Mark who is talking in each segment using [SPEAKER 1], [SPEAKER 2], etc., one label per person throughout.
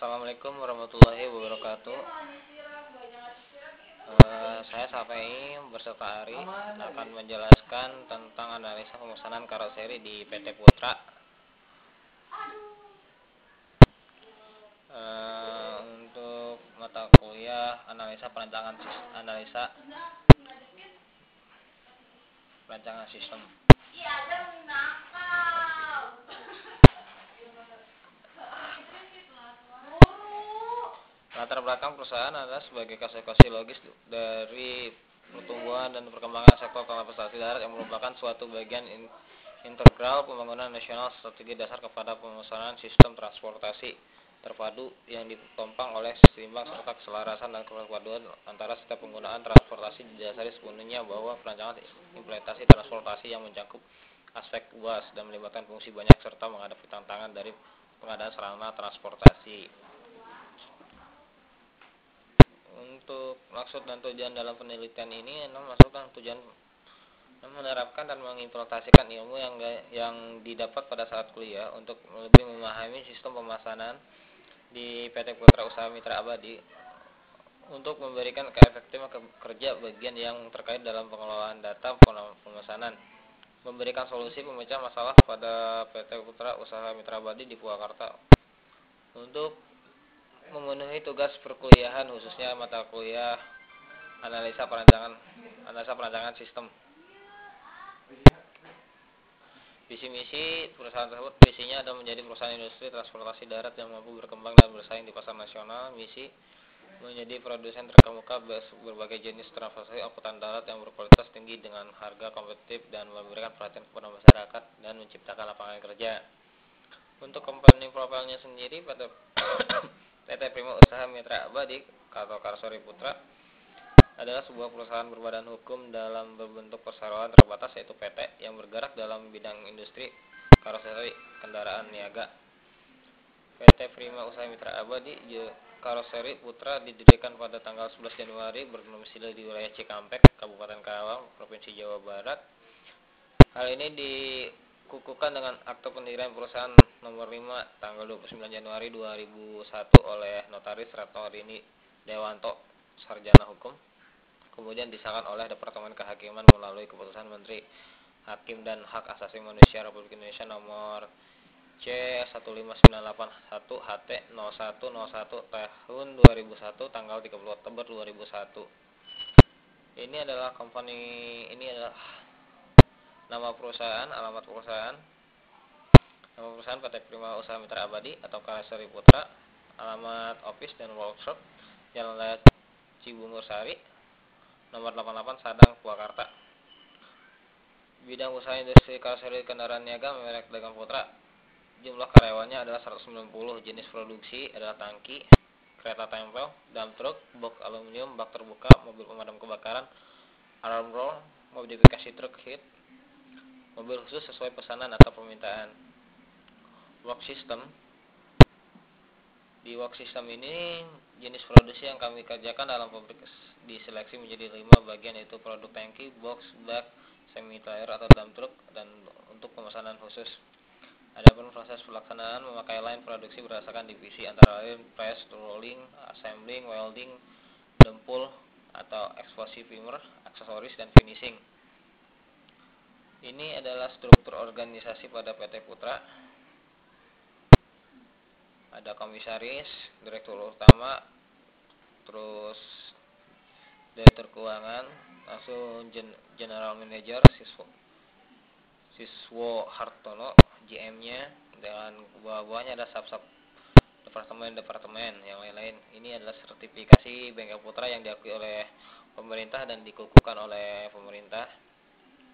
[SPEAKER 1] Assalamualaikum warahmatullahi wabarakatuh. Saya Safei berserta Ari akan menjelaskan tentang analisa pemesanan karoseri di PT Putra. Untuk mata kuliah analisa perancangan sistem. Latar belakang perusahaan adalah sebagai konsekuensi logis dari pertumbuhan dan perkembangan sektor transportasi darat yang merupakan suatu bagian integral pembangunan nasional strategi dasar kepada pemesanan sistem transportasi terpadu yang ditopang oleh seimbang serta keselarasan dan kepaduan antara setiap penggunaan transportasi didasari sepenuhnya bahwa perancangan implementasi transportasi yang mencakup aspek luas dan melibatkan fungsi banyak serta menghadapi tantangan dari pengadaan sarana transportasi. Untuk maksud dan tujuan dalam penelitian ini, maksud dan tujuan menerapkan dan mengimplementasikan ilmu yang didapat pada saat kuliah untuk lebih memahami sistem pemesanan di PT Putra Usaha Mitra Abadi untuk memberikan keefektifan kerja bagian yang terkait dalam pengelolaan data pemesanan, memberikan solusi pemecah masalah pada PT Putra Usaha Mitra Abadi di Purwakarta. Untuk memenuhi tugas perkuliahan khususnya mata kuliah analisa perancangan sistem. Visi misi perusahaan tersebut visinya adalah menjadi perusahaan industri transportasi darat yang mampu berkembang dan bersaing di pasar nasional. Misi menjadi produsen terkemuka berbagai jenis transportasi angkutan darat yang berkualitas tinggi dengan harga kompetitif dan memberikan perhatian kepada masyarakat dan menciptakan lapangan kerja. Untuk company profilnya sendiri pada PT Prima Usaha Mitra Abadi atau Karoseri Putra adalah sebuah perusahaan berbadan hukum dalam berbentuk perseroan terbatas yaitu PT yang bergerak dalam bidang industri karoseri kendaraan niaga. PT Prima Usaha Mitra Abadi Karoseri Putra didirikan pada tanggal 11 Januari berdomisili di wilayah Cikampek, Kabupaten Karawang, Provinsi Jawa Barat. Hal ini dikukuhkan dengan akte pendirian perusahaan nomor 5 tanggal 29 Januari 2001 oleh Notaris Retno Rini Dewanto, Sarjana Hukum. Kemudian disahkan oleh Departemen Kehakiman melalui Keputusan Menteri Hakim dan Hak Asasi Manusia Republik Indonesia nomor C15981 HT 0101 tahun 2001 tanggal 30 Oktober 2001. Ini adalah nama perusahaan, alamat perusahaan. Nama perusahaan PT Prima Usaha Mitra Abadi atau Karoseri Putra. Alamat office dan workshop Jalan Raya Cibungur Sari, nomor 88 Sadang, Purwakarta. Bidang usaha industri karoseri kendaraan niaga merek Dagang Putra. Jumlah karyawannya adalah 190. Jenis produksi adalah tangki, kereta tempel, dump truck, box aluminium, bak terbuka, mobil pemadam kebakaran, alarm roll, modifikasi truk hit, mobil khusus sesuai pesanan atau permintaan. Work system. Di work system ini jenis produksi yang kami kerjakan dalam pabrik diseleksi menjadi 5 bagian yaitu produk tangki, box, bak, semi trailer atau dump truck dan untuk pemesanan khusus. Adapun proses pelaksanaan memakai line produksi berdasarkan divisi antara lain press, rolling, assembling, welding, dempul atau eksplosive primer, aksesoris dan finishing. Ini adalah struktur organisasi pada PT Putra. Ada komisaris, direktur utama, terus direktur keuangan, langsung general manager, Siswo Hartono, GM-nya, dan bawah-bawahnya ada sub departemen yang lain-lain. Ini adalah sertifikasi Bengkel Putra yang diakui oleh pemerintah dan dikukuhkan oleh pemerintah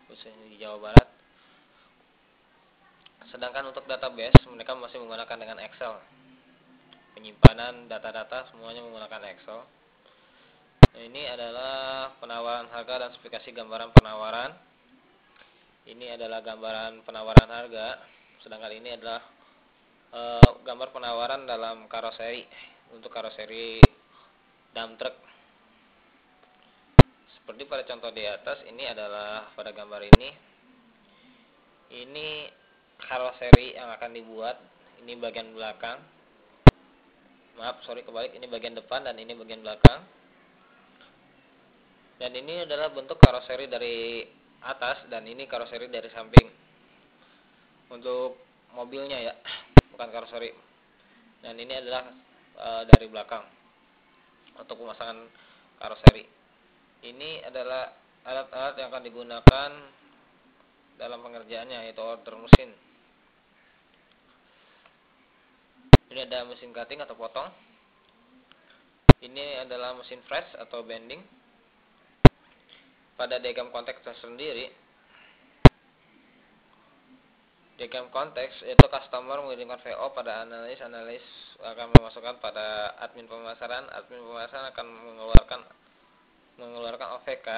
[SPEAKER 1] khususnya di Jawa Barat. Sedangkan untuk database mereka masih menggunakan dengan Excel. Penyimpanan data-data semuanya menggunakan Excel. Ini adalah penawaran harga dan spesifikasi gambaran penawaran. Ini adalah gambaran penawaran harga, sedangkan ini adalah gambar penawaran dalam karoseri untuk karoseri dump truck. Seperti pada contoh di atas, ini adalah pada gambar ini karoseri yang akan dibuat. Ini bagian belakang. kebalik, ini bagian depan dan ini bagian belakang. Dan ini adalah bentuk karoseri dari atas dan ini karoseri dari samping. Untuk mobilnya ya, bukan karoseri. Dan ini adalah dari belakang untuk pemasangan karoseri. Ini adalah alat-alat yang akan digunakan dalam pengerjaannya, yaitu order mesin. Ini ada mesin cutting atau potong. Ini adalah mesin fresh atau bending. Pada diagram konteks tersendiri, diagram konteks yaitu customer mengirimkan VO pada analis akan memasukkan pada admin pemasaran akan mengeluarkan OVK,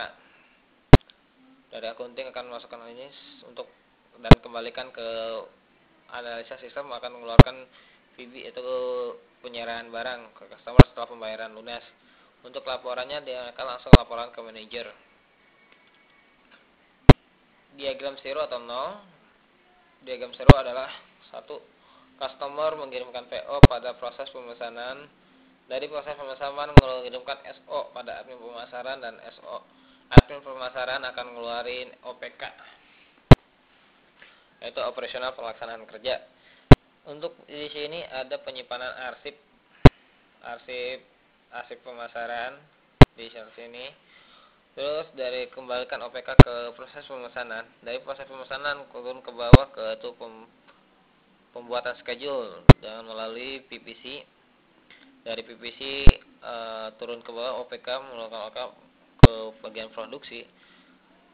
[SPEAKER 1] dari akunting akan memasukkan ini untuk dan kembalikan ke analisa sistem akan mengeluarkan PB yaitu penyerahan barang ke customer setelah pembayaran lunas. Untuk laporannya dia akan langsung laporan ke manajer. Diagram 0 atau 0. Diagram 0 adalah 1. Customer mengirimkan PO pada proses pemesanan. Dari proses pemesanan mengirimkan SO pada admin pemasaran dan admin pemasaran akan ngeluarin OPK, yaitu operasional pelaksanaan kerja. Untuk di sini ada penyimpanan arsip pemasaran di sini. Terus dari kembalikan OPK ke proses pemesanan. Dari proses pemesanan turun ke bawah ke itu pembuatan schedule dengan melalui PPC. Dari PPC turun ke bawah OPK melakukan ke bagian produksi.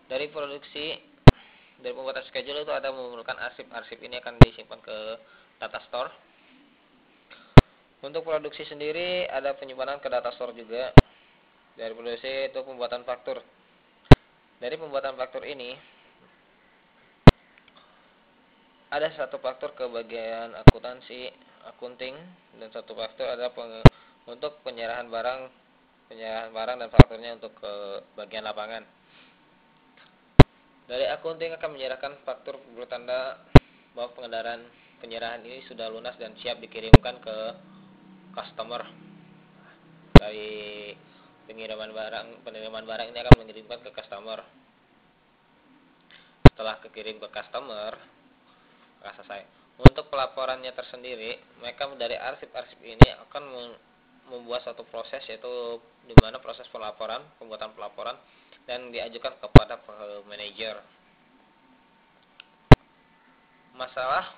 [SPEAKER 1] Dari pembuatan schedule itu ada memerlukan arsip ini akan disimpan ke data store. Untuk produksi sendiri ada penyimpanan ke data store juga. Dari produksi itu pembuatan faktur. Dari pembuatan faktur ini ada satu faktur ke bagian akunting dan satu faktur ada untuk penyerahan barang dan fakturnya untuk ke bagian lapangan. Dari akunting akan menyerahkan faktur bertanda bahwa penyerahan ini sudah lunas dan siap dikirimkan ke customer. Dari penerimaan barang ini akan mengirimkan ke customer. Setelah kekirim ke customer, selesai. Untuk pelaporannya tersendiri, mereka dari arsip ini akan membuat satu proses, yaitu di mana proses pembuatan pelaporan dan diajukan kepada manajer. Masalah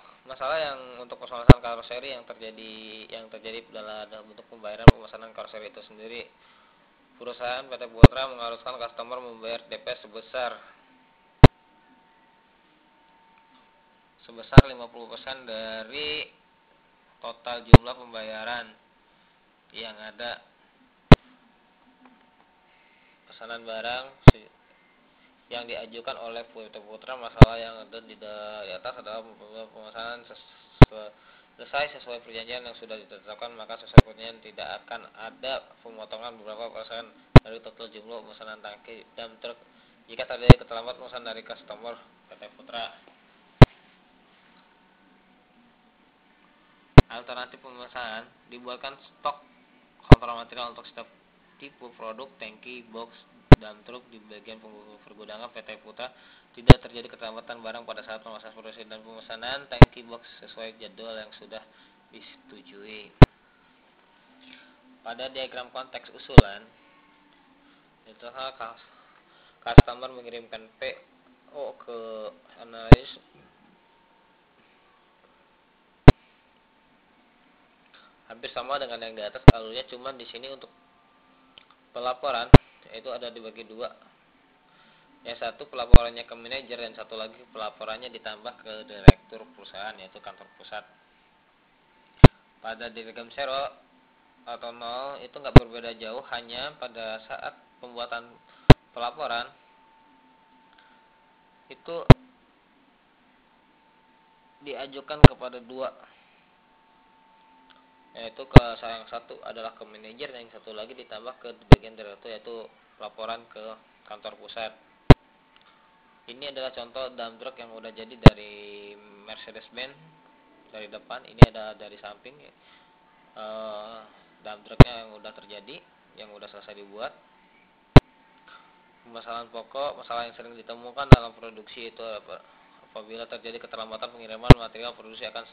[SPEAKER 1] yang untuk permasalahan karoseri yang terjadi dalam bentuk pembayaran pemesanan karoseri itu sendiri. Perusahaan PT Putra mengharuskan customer membayar DP sebesar 50% dari total jumlah pembayaran yang ada. Pesanan barang yang diajukan oleh PT Putra, masalah yang ada di atas adalah pemesanan selesai sesuai perjanjian yang sudah ditetapkan, maka sesuai perjanjian tidak akan ada pemotongan beberapa persen dari total jumlah pemesanan tangki dan truk jika terjadi keterlambatan pemesanan dari customer PT Putra. Alternatif pemesanan dibuatkan stok kontrol material untuk setiap tipe produk tangki, box, dan truk di bagian pergudangan PT Putra. Tidak terjadi keterlambatan barang pada saat proses produksi dan pemesanan tangki box sesuai jadwal yang sudah disetujui. Pada diagram konteks usulan, itu customer mengirimkan PO ke analis hampir sama dengan yang di atas alurnya, cuma di sini untuk pelaporan itu ada dibagi dua. Yang satu pelaporannya ke manajer dan satu lagi pelaporannya ditambah ke direktur perusahaan, yaitu kantor pusat. Pada diagram 0 atau 0 itu nggak berbeda jauh, hanya pada saat pembuatan pelaporan itu diajukan kepada dua, yaitu yang satu adalah ke manajer dan yang satu lagi ditambah ke bagian direktur, yaitu laporan ke kantor pusat. Ini adalah contoh dump truck yang udah jadi dari Mercedes-Benz dari depan, ini ada dari samping. dump trucknya yang udah terjadi, yang udah selesai dibuat. Masalah yang sering ditemukan dalam produksi itu apabila terjadi keterlambatan pengiriman material produksi akan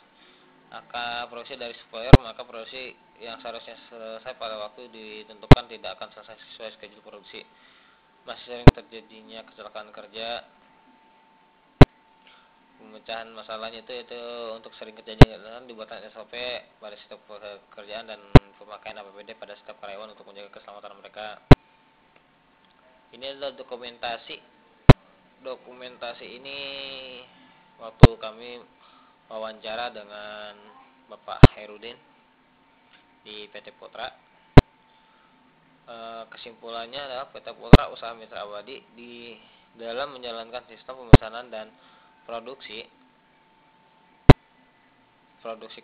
[SPEAKER 1] produksi dari supplier, maka produksi yang seharusnya selesai pada waktu ditentukan tidak akan selesai sesuai schedule produksi. Masih sering terjadinya kecelakaan kerja. Pemecahan masalahnya itu untuk sering kejadian dibuatkan SOP pada setiap pekerjaan dan pemakaian APBD pada setiap karyawan untuk menjaga keselamatan mereka. Ini adalah dokumentasi ini waktu kami wawancara dengan Bapak Herudin di PT Potra. Kesimpulannya adalah PT Potra Usaha Mitra Abadi di dalam menjalankan sistem pemesanan dan produksi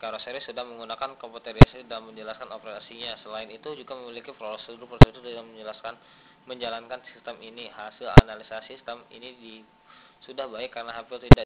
[SPEAKER 1] karoseri sudah menggunakan komputerisasi dan menjelaskan operasinya. Selain itu juga memiliki prosedur dalam menjalankan sistem ini. Hasil analisis sistem ini sudah baik karena hampir tidak